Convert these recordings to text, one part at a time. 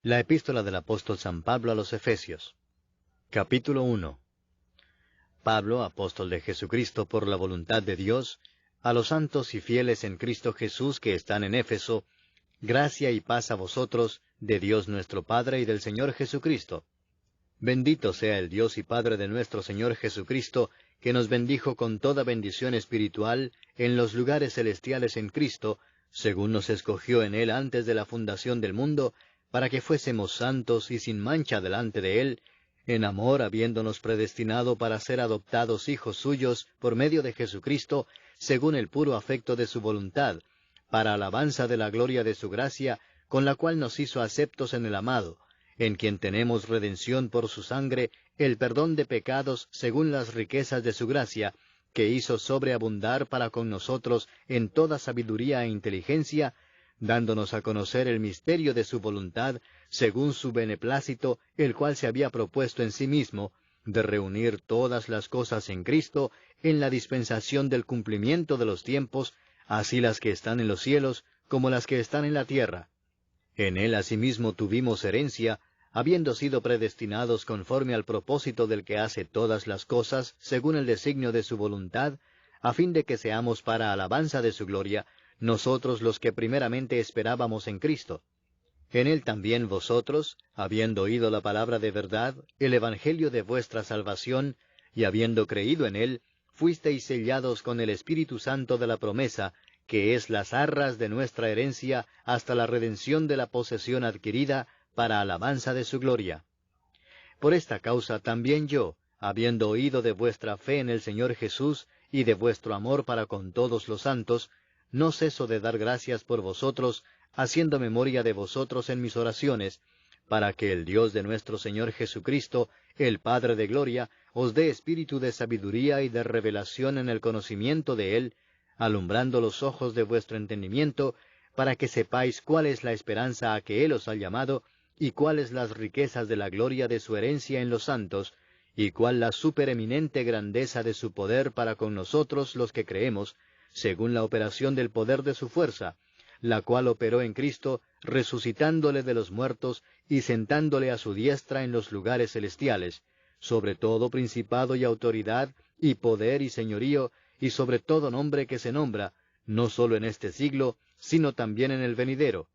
La epístola del apóstol San Pablo a los Efesios. Capítulo 1. Pablo, apóstol de Jesucristo por la voluntad de Dios, a los santos y fieles en Cristo Jesús que están en Éfeso, gracia y paz a vosotros, de Dios nuestro Padre y del Señor Jesucristo. Bendito sea el Dios y Padre de nuestro Señor Jesucristo, que nos bendijo con toda bendición espiritual en los lugares celestiales en Cristo, según nos escogió en Él antes de la fundación del mundo, para que fuésemos santos y sin mancha delante de Él, en amor habiéndonos predestinado para ser adoptados hijos suyos por medio de Jesucristo, según el puro afecto de su voluntad, para alabanza de la gloria de su gracia, con la cual nos hizo aceptos en el amado, en quien tenemos redención por su sangre, el perdón de pecados según las riquezas de su gracia, que hizo sobreabundar para con nosotros en toda sabiduría e inteligencia, dándonos a conocer el misterio de su voluntad, según su beneplácito, el cual se había propuesto en sí mismo, de reunir todas las cosas en Cristo, en la dispensación del cumplimiento de los tiempos, así las que están en los cielos, como las que están en la tierra. En Él asimismo tuvimos herencia, habiendo sido predestinados conforme al propósito del que hace todas las cosas, según el designio de su voluntad, a fin de que seamos para alabanza de su gloria, nosotros los que primeramente esperábamos en Cristo. En Él también vosotros, habiendo oído la palabra de verdad, el evangelio de vuestra salvación, y habiendo creído en Él, fuisteis sellados con el Espíritu Santo de la promesa, que es las arras de nuestra herencia hasta la redención de la posesión adquirida, para alabanza de su gloria. Por esta causa también yo, habiendo oído de vuestra fe en el Señor Jesús, y de vuestro amor para con todos los santos, no ceso de dar gracias por vosotros, haciendo memoria de vosotros en mis oraciones, para que el Dios de nuestro Señor Jesucristo, el Padre de gloria, os dé espíritu de sabiduría y de revelación en el conocimiento de Él, alumbrando los ojos de vuestro entendimiento, para que sepáis cuál es la esperanza a que Él os ha llamado, y cuáles las riquezas de la gloria de su herencia en los santos, y cuál la supereminente grandeza de su poder para con nosotros los que creemos, según la operación del poder de su fuerza, la cual operó en Cristo, resucitándole de los muertos y sentándole a su diestra en los lugares celestiales, sobre todo principado y autoridad, y poder y señorío, y sobre todo nombre que se nombra, no sólo en este siglo, sino también en el venidero,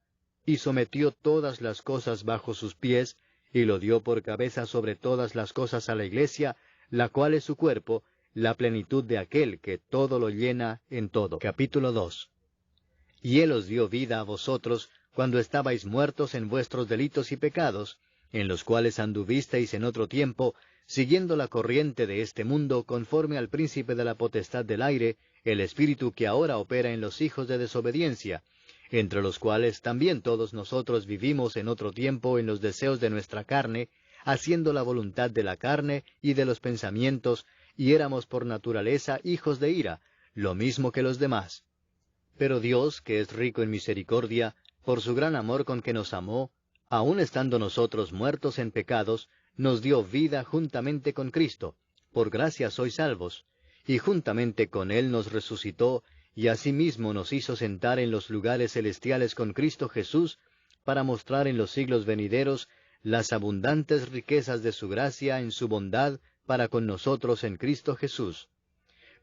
y sometió todas las cosas bajo sus pies, y lo dio por cabeza sobre todas las cosas a la Iglesia, la cual es su cuerpo, la plenitud de aquel que todo lo llena en todo. Capítulo 2. Y Él os dio vida a vosotros, cuando estabais muertos en vuestros delitos y pecados, en los cuales anduvisteis en otro tiempo, siguiendo la corriente de este mundo, conforme al príncipe de la potestad del aire, el espíritu que ahora opera en los hijos de desobediencia, entre los cuales también todos nosotros vivimos en otro tiempo en los deseos de nuestra carne, haciendo la voluntad de la carne y de los pensamientos, y éramos por naturaleza hijos de ira, lo mismo que los demás. Pero Dios, que es rico en misericordia, por su gran amor con que nos amó, aun estando nosotros muertos en pecados, nos dio vida juntamente con Cristo. Por gracia sois salvos. Y juntamente con Él nos resucitó, y asimismo nos hizo sentar en los lugares celestiales con Cristo Jesús, para mostrar en los siglos venideros las abundantes riquezas de su gracia en su bondad para con nosotros en Cristo Jesús.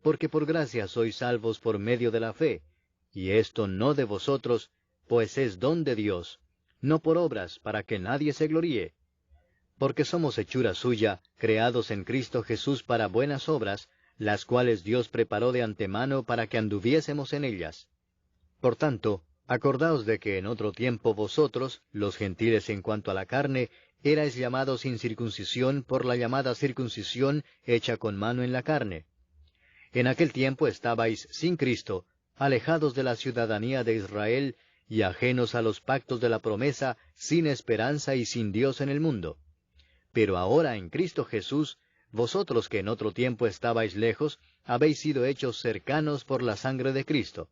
Porque por gracia sois salvos por medio de la fe, y esto no de vosotros, pues es don de Dios, no por obras, para que nadie se gloríe. Porque somos hechura suya, creados en Cristo Jesús para buenas obras, las cuales Dios preparó de antemano para que anduviésemos en ellas. Por tanto, acordaos de que en otro tiempo vosotros, los gentiles en cuanto a la carne, erais llamados sin circuncisión por la llamada circuncisión hecha con mano en la carne. En aquel tiempo estabais sin Cristo, alejados de la ciudadanía de Israel, y ajenos a los pactos de la promesa, sin esperanza y sin Dios en el mundo. Pero ahora en Cristo Jesús, vosotros que en otro tiempo estabais lejos, habéis sido hechos cercanos por la sangre de Cristo.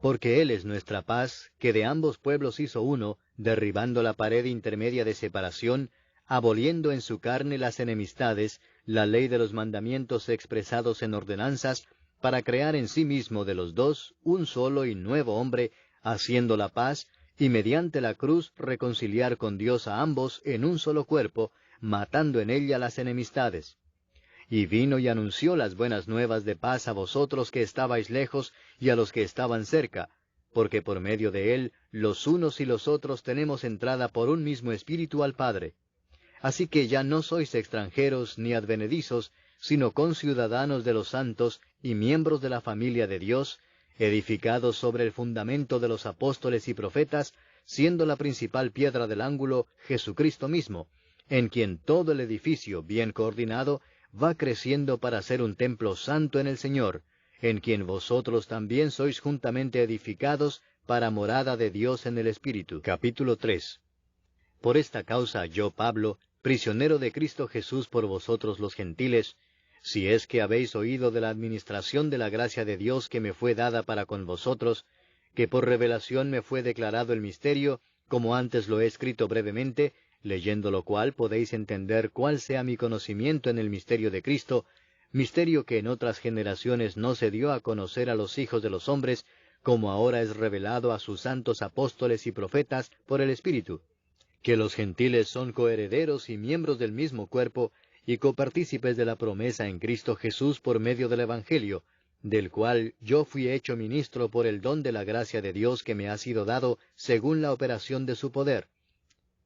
Porque Él es nuestra paz, que de ambos pueblos hizo uno, derribando la pared intermedia de separación, aboliendo en su carne las enemistades, la ley de los mandamientos expresados en ordenanzas, para crear en sí mismo de los dos un solo y nuevo hombre, haciendo la paz, y mediante la cruz reconciliar con Dios a ambos en un solo cuerpo, matando en ella las enemistades. Y vino y anunció las buenas nuevas de paz a vosotros que estabais lejos y a los que estaban cerca, porque por medio de él los unos y los otros tenemos entrada por un mismo Espíritu al Padre. Así que ya no sois extranjeros ni advenedizos, sino conciudadanos de los santos y miembros de la familia de Dios, edificados sobre el fundamento de los apóstoles y profetas, siendo la principal piedra del ángulo Jesucristo mismo, en quien todo el edificio bien coordinado va creciendo para ser un templo santo en el Señor, en quien vosotros también sois juntamente edificados para morada de Dios en el Espíritu. Capítulo 3. Por esta causa yo, Pablo, prisionero de Cristo Jesús por vosotros los gentiles, si es que habéis oído de la administración de la gracia de Dios que me fue dada para con vosotros, que por revelación me fue declarado el misterio, como antes lo he escrito brevemente, leyendo lo cual podéis entender cuál sea mi conocimiento en el misterio de Cristo, misterio que en otras generaciones no se dio a conocer a los hijos de los hombres, como ahora es revelado a sus santos apóstoles y profetas por el Espíritu, que los gentiles son coherederos y miembros del mismo cuerpo, y copartícipes de la promesa en Cristo Jesús por medio del Evangelio, del cual yo fui hecho ministro por el don de la gracia de Dios que me ha sido dado según la operación de su poder.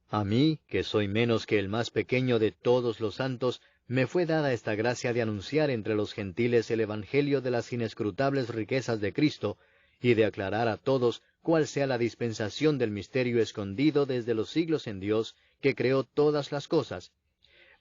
A mí, que soy menos que el más pequeño de todos los santos, me fue dada esta gracia de anunciar entre los gentiles el Evangelio de las inescrutables riquezas de Cristo, y de aclarar a todos cuál sea la dispensación del misterio escondido desde los siglos en Dios, que creó todas las cosas,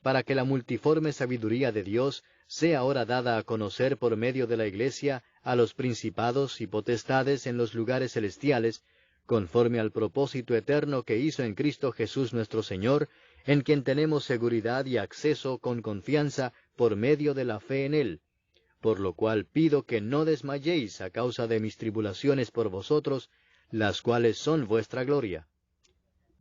para que la multiforme sabiduría de Dios sea ahora dada a conocer por medio de la Iglesia a los principados y potestades en los lugares celestiales, conforme al propósito eterno que hizo en Cristo Jesús nuestro Señor, en quien tenemos seguridad y acceso con confianza por medio de la fe en Él. Por lo cual pido que no desmayéis a causa de mis tribulaciones por vosotros, las cuales son vuestra gloria.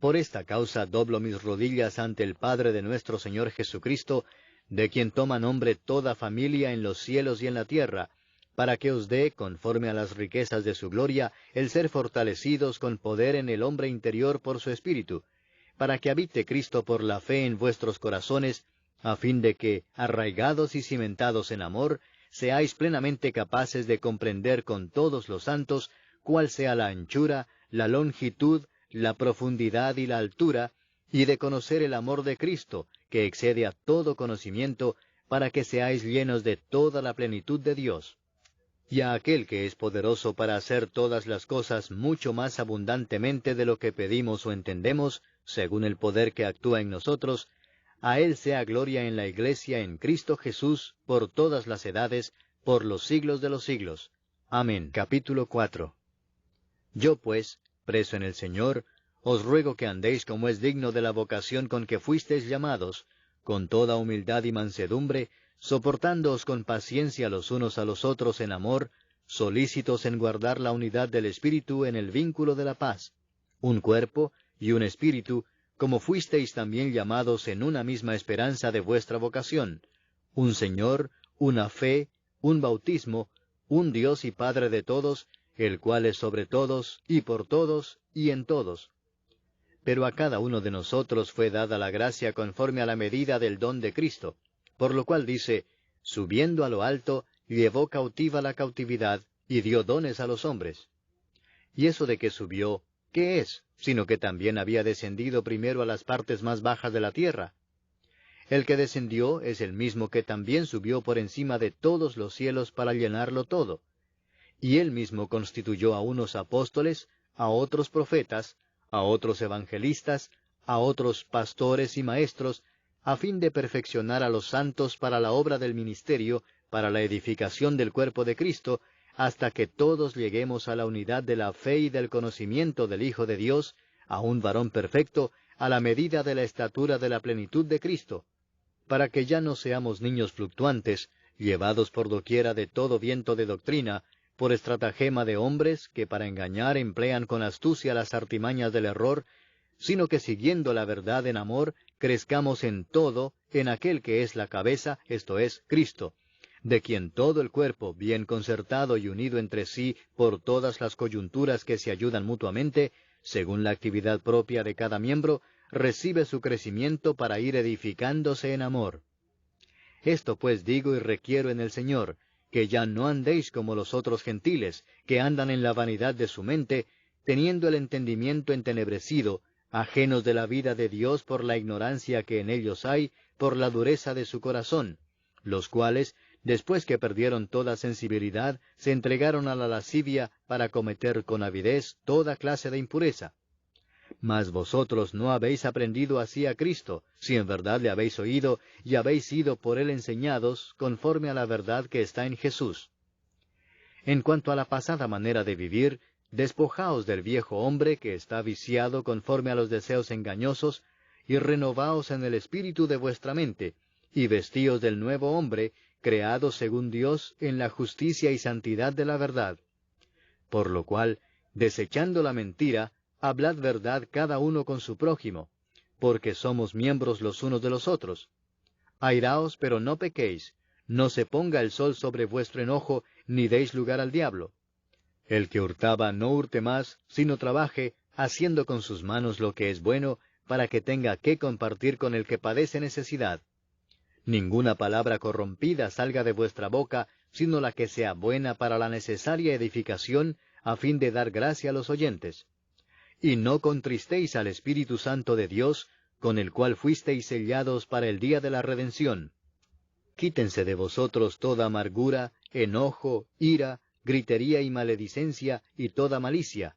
Por esta causa doblo mis rodillas ante el Padre de nuestro Señor Jesucristo, de quien toma nombre toda familia en los cielos y en la tierra, para que os dé, conforme a las riquezas de su gloria, el ser fortalecidos con poder en el hombre interior por su Espíritu, para que habite Cristo por la fe en vuestros corazones, a fin de que, arraigados y cimentados en amor, seáis plenamente capaces de comprender con todos los santos cuál sea la anchura, la longitud, la profundidad y la altura, y de conocer el amor de Cristo, que excede a todo conocimiento, para que seáis llenos de toda la plenitud de Dios. Y a aquel que es poderoso para hacer todas las cosas mucho más abundantemente de lo que pedimos o entendemos, según el poder que actúa en nosotros, a Él sea gloria en la Iglesia en Cristo Jesús, por todas las edades, por los siglos de los siglos. Amén. Capítulo 4. Yo pues, preso en el Señor, os ruego que andéis como es digno de la vocación con que fuisteis llamados, con toda humildad y mansedumbre, soportándoos con paciencia los unos a los otros en amor, solícitos en guardar la unidad del Espíritu en el vínculo de la paz, un cuerpo y un espíritu, como fuisteis también llamados en una misma esperanza de vuestra vocación, un Señor, una fe, un bautismo, un Dios y Padre de todos, el cual es sobre todos, y por todos, y en todos. Pero a cada uno de nosotros fue dada la gracia conforme a la medida del don de Cristo, por lo cual dice, subiendo a lo alto, llevó cautiva la cautividad, y dio dones a los hombres. Y eso de que subió, ¿qué es? Sino que también había descendido primero a las partes más bajas de la tierra. El que descendió es el mismo que también subió por encima de todos los cielos para llenarlo todo. Y él mismo constituyó a unos apóstoles, a otros profetas, a otros evangelistas, a otros pastores y maestros, a fin de perfeccionar a los santos para la obra del ministerio, para la edificación del cuerpo de Cristo, hasta que todos lleguemos a la unidad de la fe y del conocimiento del Hijo de Dios, a un varón perfecto, a la medida de la estatura de la plenitud de Cristo, para que ya no seamos niños fluctuantes, llevados por doquiera de todo viento de doctrina, por estratagema de hombres que para engañar emplean con astucia las artimañas del error, sino que siguiendo la verdad en amor, crezcamos en todo en aquel que es la cabeza, esto es, Cristo, de quien todo el cuerpo, bien concertado y unido entre sí por todas las coyunturas que se ayudan mutuamente, según la actividad propia de cada miembro, recibe su crecimiento para ir edificándose en amor. Esto pues digo y requiero en el Señor, que ya no andéis como los otros gentiles, que andan en la vanidad de su mente, teniendo el entendimiento entenebrecido, ajenos de la vida de Dios por la ignorancia que en ellos hay, por la dureza de su corazón, los cuales, después que perdieron toda sensibilidad, se entregaron a la lascivia para cometer con avidez toda clase de impureza. Mas vosotros no habéis aprendido así a Cristo, si en verdad le habéis oído, y habéis sido por él enseñados, conforme a la verdad que está en Jesús. En cuanto a la pasada manera de vivir, despojaos del viejo hombre que está viciado conforme a los deseos engañosos, y renovaos en el espíritu de vuestra mente, y vestíos del nuevo hombre, creado según Dios en la justicia y santidad de la verdad. Por lo cual, desechando la mentira, hablad verdad cada uno con su prójimo, porque somos miembros los unos de los otros. Airaos, pero no pequéis, no se ponga el sol sobre vuestro enojo, ni deis lugar al diablo. El que hurtaba no hurte más, sino trabaje, haciendo con sus manos lo que es bueno, para que tenga que compartir con el que padece necesidad. Ninguna palabra corrompida salga de vuestra boca, sino la que sea buena para la necesaria edificación, a fin de dar gracia a los oyentes. Y no contristéis al Espíritu Santo de Dios, con el cual fuisteis sellados para el día de la redención. Quítense de vosotros toda amargura, enojo, ira, gritería y maledicencia, y toda malicia.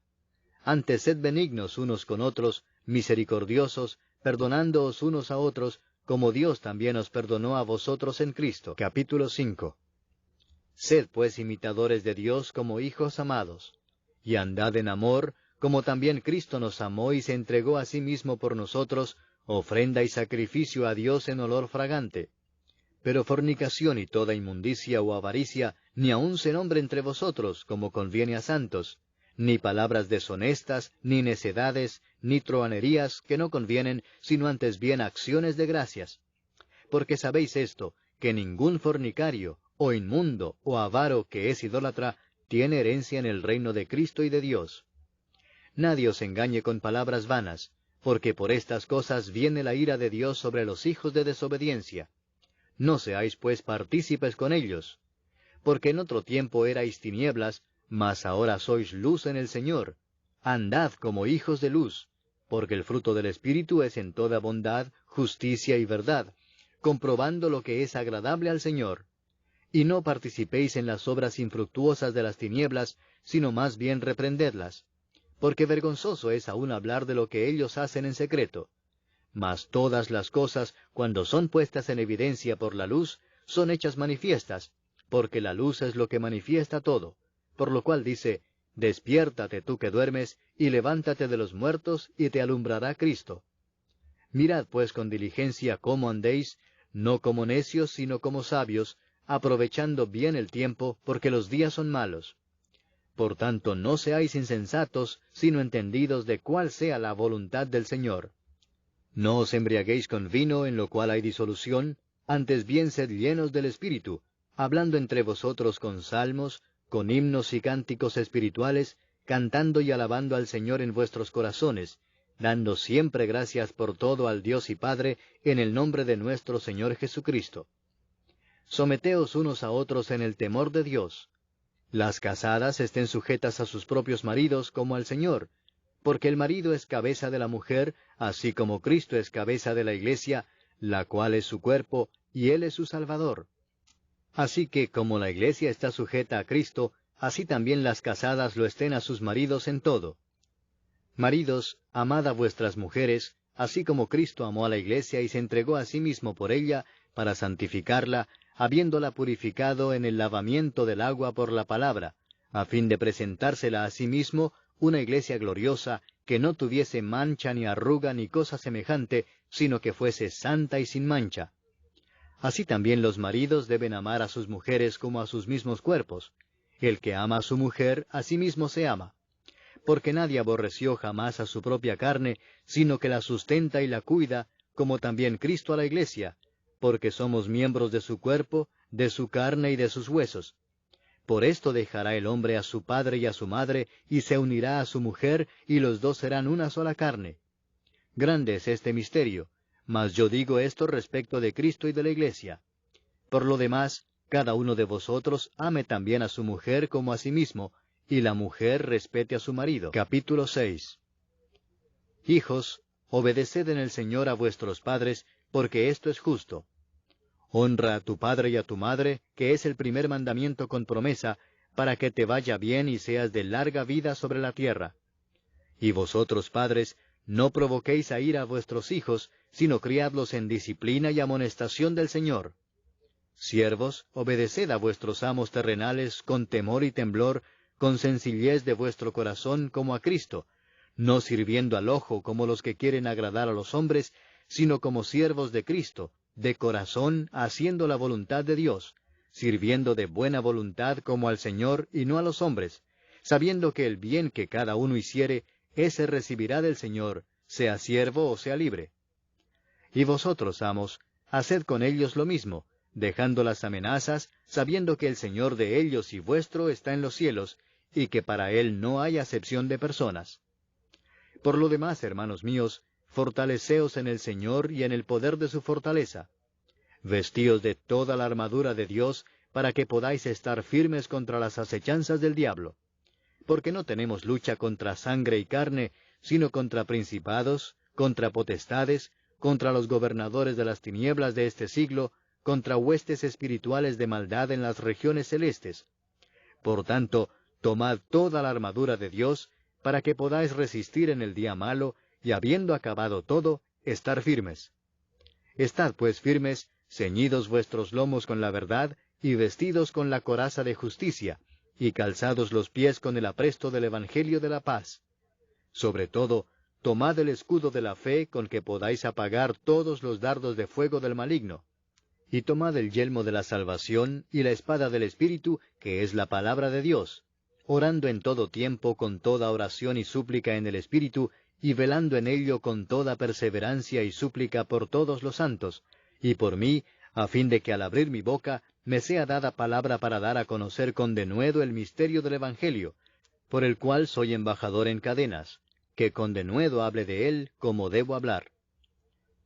Antes sed benignos unos con otros, misericordiosos, perdonándoos unos a otros, como Dios también os perdonó a vosotros en Cristo. Capítulo 5. Sed pues imitadores de Dios como hijos amados, y andad en amor, como también Cristo nos amó y se entregó a sí mismo por nosotros, ofrenda y sacrificio a Dios en olor fragante. Pero fornicación y toda inmundicia o avaricia, ni aun se nombre entre vosotros, como conviene a santos, ni palabras deshonestas, ni necedades, ni truhanerías, que no convienen, sino antes bien acciones de gracias. Porque sabéis esto, que ningún fornicario, o inmundo, o avaro que es idólatra, tiene herencia en el reino de Cristo y de Dios. Nadie os engañe con palabras vanas, porque por estas cosas viene la ira de Dios sobre los hijos de desobediencia. No seáis pues partícipes con ellos. Porque en otro tiempo erais tinieblas, mas ahora sois luz en el Señor. Andad como hijos de luz, porque el fruto del Espíritu es en toda bondad, justicia y verdad, comprobando lo que es agradable al Señor. Y no participéis en las obras infructuosas de las tinieblas, sino más bien reprendedlas. Porque vergonzoso es aún hablar de lo que ellos hacen en secreto. Mas todas las cosas, cuando son puestas en evidencia por la luz, son hechas manifiestas, porque la luz es lo que manifiesta todo. Por lo cual dice, despiértate tú que duermes, y levántate de los muertos, y te alumbrará Cristo. Mirad pues con diligencia cómo andéis, no como necios, sino como sabios, aprovechando bien el tiempo, porque los días son malos. Por tanto, no seáis insensatos, sino entendidos de cuál sea la voluntad del Señor. No os embriaguéis con vino, en lo cual hay disolución, antes bien sed llenos del Espíritu, hablando entre vosotros con salmos, con himnos y cánticos espirituales, cantando y alabando al Señor en vuestros corazones, dando siempre gracias por todo al Dios y Padre, en el nombre de nuestro Señor Jesucristo. Someteos unos a otros en el temor de Dios. Las casadas estén sujetas a sus propios maridos como al Señor, porque el marido es cabeza de la mujer, así como Cristo es cabeza de la Iglesia, la cual es su cuerpo, y Él es su Salvador. Así que, como la Iglesia está sujeta a Cristo, así también las casadas lo estén a sus maridos en todo. Maridos, amad a vuestras mujeres, así como Cristo amó a la Iglesia y se entregó a sí mismo por ella, para santificarla, habiéndola purificado en el lavamiento del agua por la palabra, a fin de presentársela a sí mismo una iglesia gloriosa, que no tuviese mancha ni arruga ni cosa semejante, sino que fuese santa y sin mancha. Así también los maridos deben amar a sus mujeres como a sus mismos cuerpos. El que ama a su mujer, a sí mismo se ama. Porque nadie aborreció jamás a su propia carne, sino que la sustenta y la cuida, como también Cristo a la iglesia, porque somos miembros de su cuerpo, de su carne y de sus huesos. Por esto dejará el hombre a su padre y a su madre, y se unirá a su mujer, y los dos serán una sola carne. Grande es este misterio, mas yo digo esto respecto de Cristo y de la Iglesia. Por lo demás, cada uno de vosotros ame también a su mujer como a sí mismo, y la mujer respete a su marido. Capítulo 6. Hijos, obedeced en el Señor a vuestros padres, porque esto es justo. Honra a tu padre y a tu madre, que es el primer mandamiento con promesa, para que te vaya bien y seas de larga vida sobre la tierra. Y vosotros, padres, no provoquéis a ira a vuestros hijos, sino criadlos en disciplina y amonestación del Señor. Siervos, obedeced a vuestros amos terrenales con temor y temblor, con sencillez de vuestro corazón como a Cristo, no sirviendo al ojo como los que quieren agradar a los hombres, sino como siervos de Cristo, de corazón, haciendo la voluntad de Dios, sirviendo de buena voluntad como al Señor y no a los hombres, sabiendo que el bien que cada uno hiciere, ese recibirá del Señor, sea siervo o sea libre. Y vosotros, amos, haced con ellos lo mismo, dejando las amenazas, sabiendo que el Señor de ellos y vuestro está en los cielos, y que para Él no hay acepción de personas. Por lo demás, hermanos míos, fortaleceos en el Señor y en el poder de su fortaleza. Vestíos de toda la armadura de Dios, para que podáis estar firmes contra las acechanzas del diablo. Porque no tenemos lucha contra sangre y carne, sino contra principados, contra potestades, contra los gobernadores de las tinieblas de este siglo, contra huestes espirituales de maldad en las regiones celestes. Por tanto, tomad toda la armadura de Dios, para que podáis resistir en el día malo, y habiendo acabado todo, estar firmes. Estad pues firmes, ceñidos vuestros lomos con la verdad, y vestidos con la coraza de justicia, y calzados los pies con el apresto del Evangelio de la paz. Sobre todo, tomad el escudo de la fe, con que podáis apagar todos los dardos de fuego del maligno. Y tomad el yelmo de la salvación, y la espada del Espíritu, que es la palabra de Dios, orando en todo tiempo con toda oración y súplica en el Espíritu, y velando en ello con toda perseverancia y súplica por todos los santos, y por mí, a fin de que al abrir mi boca me sea dada palabra para dar a conocer con denuedo el misterio del Evangelio, por el cual soy embajador en cadenas, que con denuedo hable de él como debo hablar.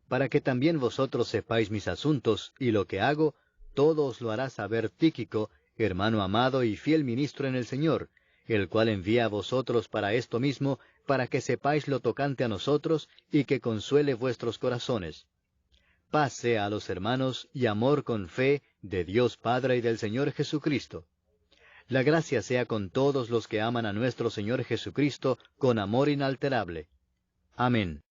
Para que también vosotros sepáis mis asuntos y lo que hago, todo os lo hará saber Tíquico, hermano amado y fiel ministro en el Señor, el cual envía a vosotros para esto mismo, para que sepáis lo tocante a nosotros, y que consuele vuestros corazones. Paz sea a los hermanos, y amor con fe, de Dios Padre y del Señor Jesucristo. La gracia sea con todos los que aman a nuestro Señor Jesucristo, con amor inalterable. Amén.